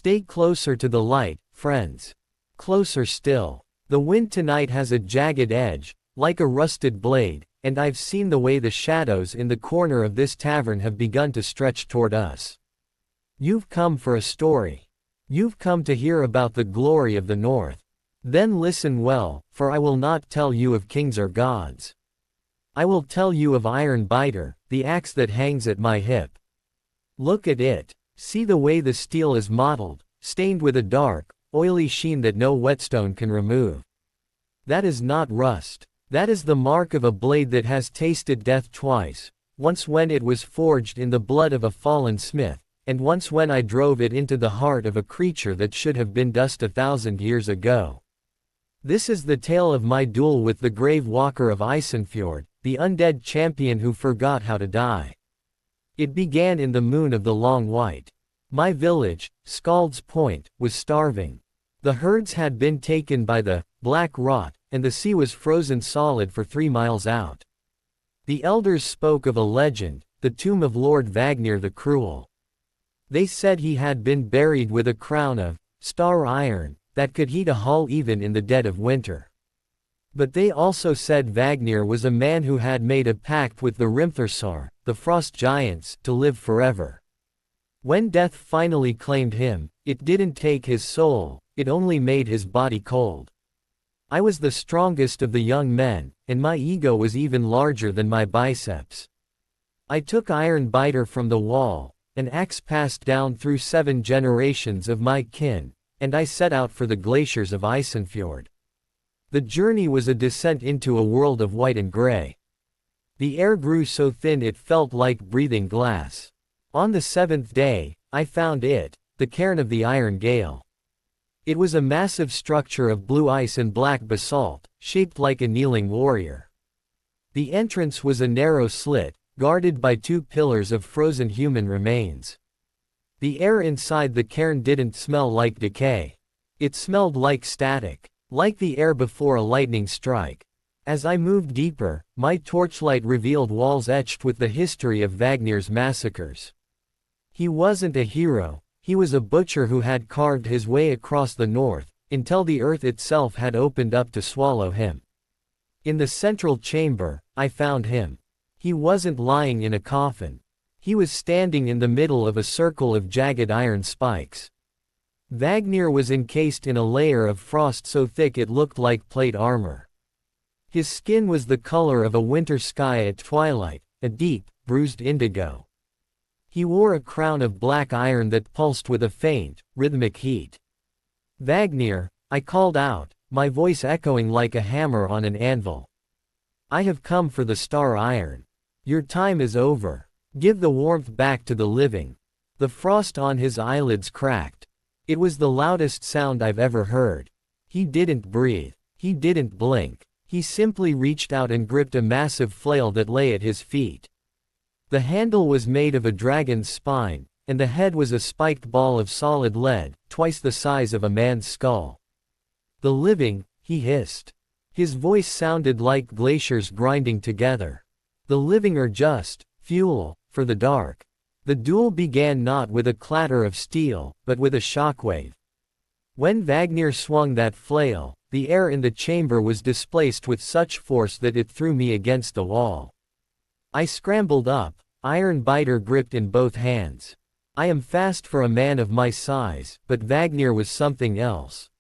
Stay closer to the light, friends. Closer still. The wind tonight has a jagged edge, like a rusted blade, and I've seen the way the shadows in the corner of this tavern have begun to stretch toward us. You've come for a story. You've come to hear about the glory of the North. Then listen well, for I will not tell you of kings or gods. I will tell you of Ironbiter, the axe that hangs at my hip. Look at it. See the way the steel is mottled, stained with a dark, oily sheen that no whetstone can remove. That is not rust. That is the mark of a blade that has tasted death twice, once when it was forged in the blood of a fallen smith, and once when I drove it into the heart of a creature that should have been dust 1,000 years ago. This is the tale of my duel with the Grave-Walker of Isenfjord, the undead champion who forgot how to die. It began in the moon of the long white. My village, Skald's Point, was starving. The herds had been taken by the black rot, and the sea was frozen solid for 3 miles out. The elders spoke of a legend, the tomb of Lord Vagnir the Cruel. They said he had been buried with a crown of star iron that could heat a hall even in the dead of winter. But they also said Vagnir was a man who had made a pact with the Hrimthursar, the frost giants, to live forever. When death finally claimed him, it didn't take his soul, it only made his body cold. I was the strongest of the young men, and my ego was even larger than my biceps. I took Ironbiter from the wall, an axe passed down through 7 generations of my kin, and I set out for the glaciers of Isenfjord. The journey was a descent into a world of white and gray. The air grew so thin it felt like breathing glass. On the 7th day, I found it, the cairn of the Iron Gale. It was a massive structure of blue ice and black basalt, shaped like a kneeling warrior. The entrance was a narrow slit, guarded by 2 pillars of frozen human remains. The air inside the cairn didn't smell like decay. It smelled like static. Like the air before a lightning strike. As I moved deeper, my torchlight revealed walls etched with the history of Vagnir's massacres. He wasn't a hero, he was a butcher who had carved his way across the north, until the earth itself had opened up to swallow him. In the central chamber, I found him. He wasn't lying in a coffin. He was standing in the middle of a circle of jagged iron spikes. Vagnir was encased in a layer of frost so thick it looked like plate armor. His skin was the color of a winter sky at twilight, a deep, bruised indigo. He wore a crown of black iron that pulsed with a faint, rhythmic heat. Vagnir, I called out, my voice echoing like a hammer on an anvil. I have come for the star iron. Your time is over. Give the warmth back to the living. The frost on his eyelids cracked. It was the loudest sound I've ever heard. He didn't breathe. He didn't blink. He simply reached out and gripped a massive flail that lay at his feet. The handle was made of a dragon's spine, and the head was a spiked ball of solid lead, twice the size of a man's skull. The living, he hissed. His voice sounded like glaciers grinding together. The living are just fuel for the dark. The duel began not with a clatter of steel, but with a shockwave. When Vagnir swung that flail, the air in the chamber was displaced with such force that it threw me against the wall. I scrambled up, Ironbiter gripped in both hands. I am fast for a man of my size, but Vagnir was something else.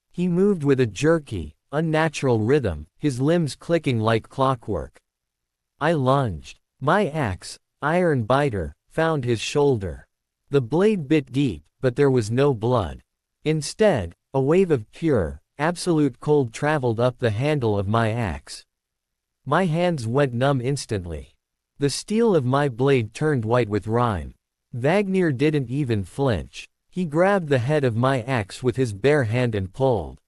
He moved with a jerky, unnatural rhythm, his limbs clicking like clockwork. I lunged. My axe, Ironbiter, found his shoulder. The blade bit deep, but there was no blood. Instead, a wave of pure, absolute cold traveled up the handle of my axe. My hands went numb instantly. The steel of my blade turned white with rime. Vagnir didn't even flinch. He grabbed the head of my axe with his bare hand and pulled.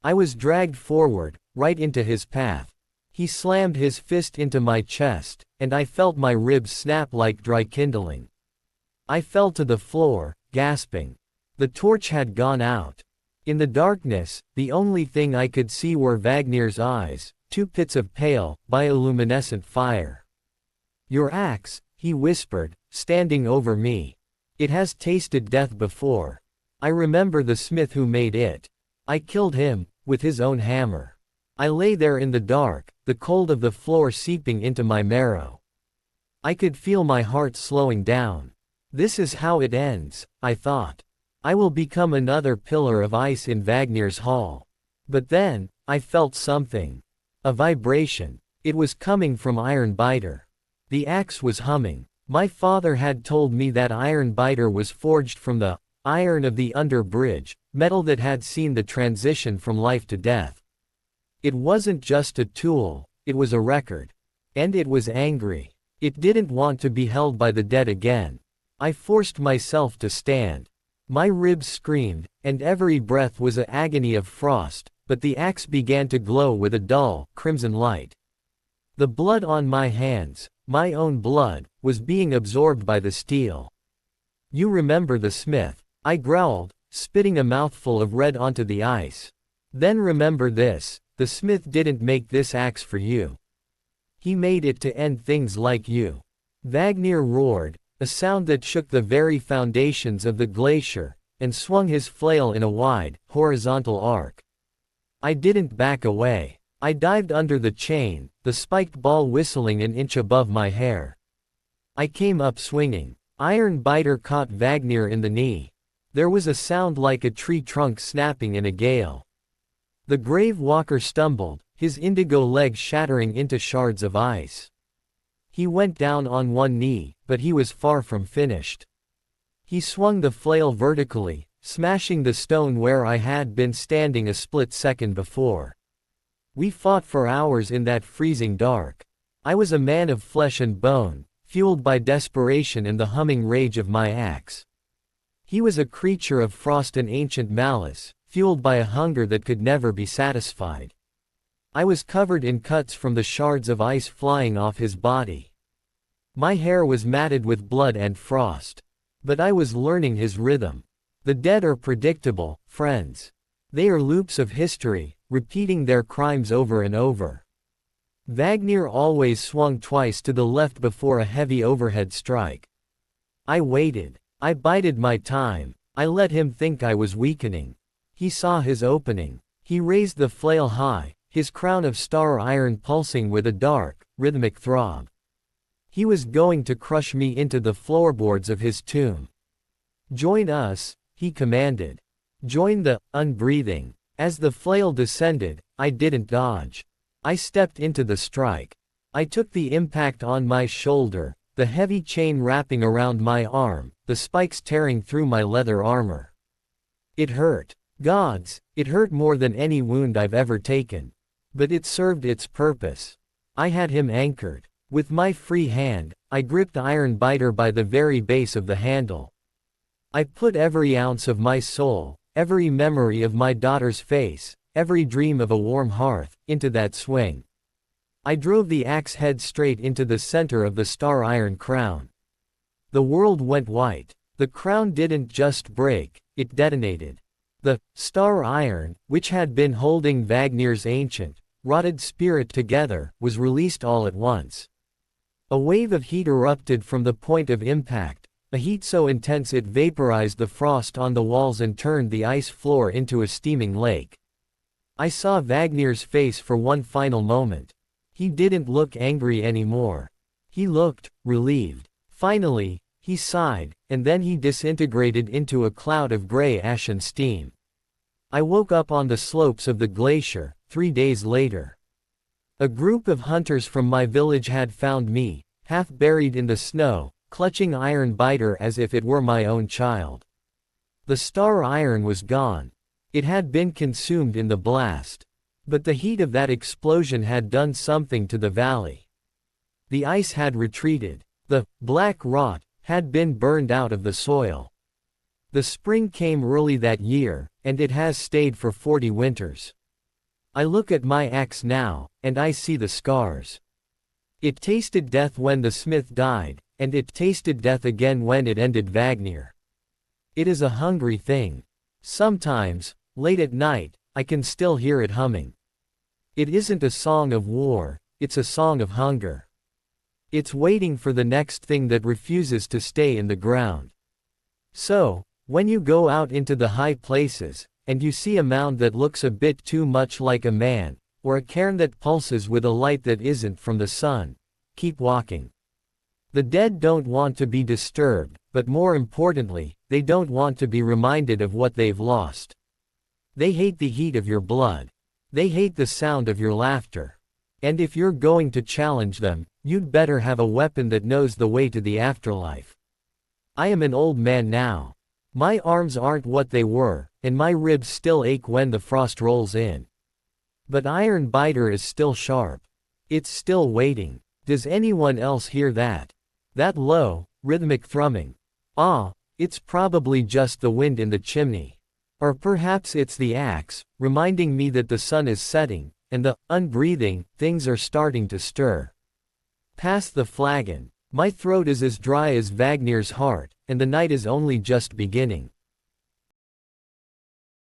I was dragged forward, right into his path. He slammed his fist into my chest, and I felt my ribs snap like dry kindling. I fell to the floor, gasping. The torch had gone out. In the darkness, the only thing I could see were Vagnir's eyes, 2 pits of pale, bioluminescent fire. Your axe, he whispered, standing over me. It has tasted death before. I remember the smith who made it. I killed him, with his own hammer. I lay there in the dark, the cold of the floor seeping into my marrow. I could feel my heart slowing down. This is how it ends, I thought. I will become another pillar of ice in Vagnir's hall. But then, I felt something. A vibration. It was coming from Ironbiter. The axe was humming. My father had told me that Ironbiter was forged from the iron of the under bridge, metal that had seen the transition from life to death. It wasn't just a tool, it was a record. And it was angry. It didn't want to be held by the dead again. I forced myself to stand. My ribs screamed, and every breath was an agony of frost, but the axe began to glow with a dull, crimson light. The blood on my hands, my own blood, was being absorbed by the steel. You remember the smith, I growled, spitting a mouthful of red onto the ice. Then remember this, the smith didn't make this axe for you. He made it to end things like you. Vagnir roared, a sound that shook the very foundations of the glacier, and swung his flail in a wide, horizontal arc. I didn't back away. I dived under the chain, the spiked ball whistling an inch above my hair. I came up swinging. Ironbiter caught Vagnir in the knee. There was a sound like a tree trunk snapping in a gale. The Grave-Walker stumbled, his indigo legs shattering into shards of ice. He went down on one knee, but he was far from finished. He swung the flail vertically, smashing the stone where I had been standing a split second before. We fought for hours in that freezing dark. I was a man of flesh and bone, fueled by desperation and the humming rage of my axe. He was a creature of frost and ancient malice, fueled by a hunger that could never be satisfied. I was covered in cuts from the shards of ice flying off his body. My hair was matted with blood and frost. But I was learning his rhythm. The dead are predictable, friends. They are loops of history, repeating their crimes over and over. Vagnir always swung twice to the left before a heavy overhead strike. I waited. I bided my time. I let him think I was weakening. He saw his opening. He raised the flail high, his crown of star iron pulsing with a dark, rhythmic throb. He was going to crush me into the floorboards of his tomb. Join us, he commanded. Join the unbreathing. As the flail descended, I didn't dodge. I stepped into the strike. I took the impact on my shoulder, the heavy chain wrapping around my arm, the spikes tearing through my leather armor. It hurt. Gods, it hurt more than any wound I've ever taken. But it served its purpose. I had him anchored. With my free hand, I gripped Ironbiter by the very base of the handle. I put every ounce of my soul, every memory of my daughter's face, every dream of a warm hearth, into that swing. I drove the axe head straight into the center of the star iron crown. The world went white. The crown didn't just break, it detonated. The star iron, which had been holding Vagnir's ancient, rotted spirit together, was released all at once. A wave of heat erupted from the point of impact, a heat so intense it vaporized the frost on the walls and turned the ice floor into a steaming lake. I saw Vagnir's face for one final moment. He didn't look angry anymore. He looked relieved. Finally, he sighed, and then he disintegrated into a cloud of gray ash and steam. I woke up on the slopes of the glacier, 3 days later. A group of hunters from my village had found me, half buried in the snow, clutching Ironbiter as if it were my own child. The star iron was gone. It had been consumed in the blast. But the heat of that explosion had done something to the valley. The ice had retreated. The black rot had been burned out of the soil. The spring came early that year, and it has stayed for 40 winters. I look at my axe now, and I see the scars. It tasted death when the smith died, and it tasted death again when it ended Vagnir. It is a hungry thing. Sometimes, late at night, I can still hear it humming. It isn't a song of war, it's a song of hunger. It's waiting for the next thing that refuses to stay in the ground. So, When you go out into the high places, and you see a mound that looks a bit too much like a man, or a cairn that pulses with a light that isn't from the sun, keep walking. The dead don't want to be disturbed, but more importantly, they don't want to be reminded of what they've lost. They hate the heat of your blood. They hate the sound of your laughter. And if you're going to challenge them, you'd better have a weapon that knows the way to the afterlife. I am an old man now. My arms aren't what they were, and my ribs still ache when the frost rolls in. But Iron Biter is still sharp. It's still waiting. Does anyone else hear that? That low, rhythmic thrumming. Ah, it's probably just the wind in the chimney. Or perhaps it's the axe, reminding me that the sun is setting, and the unbreathing things are starting to stir. Pass the flagon. My throat is as dry as Vagnir's heart, and the night is only just beginning.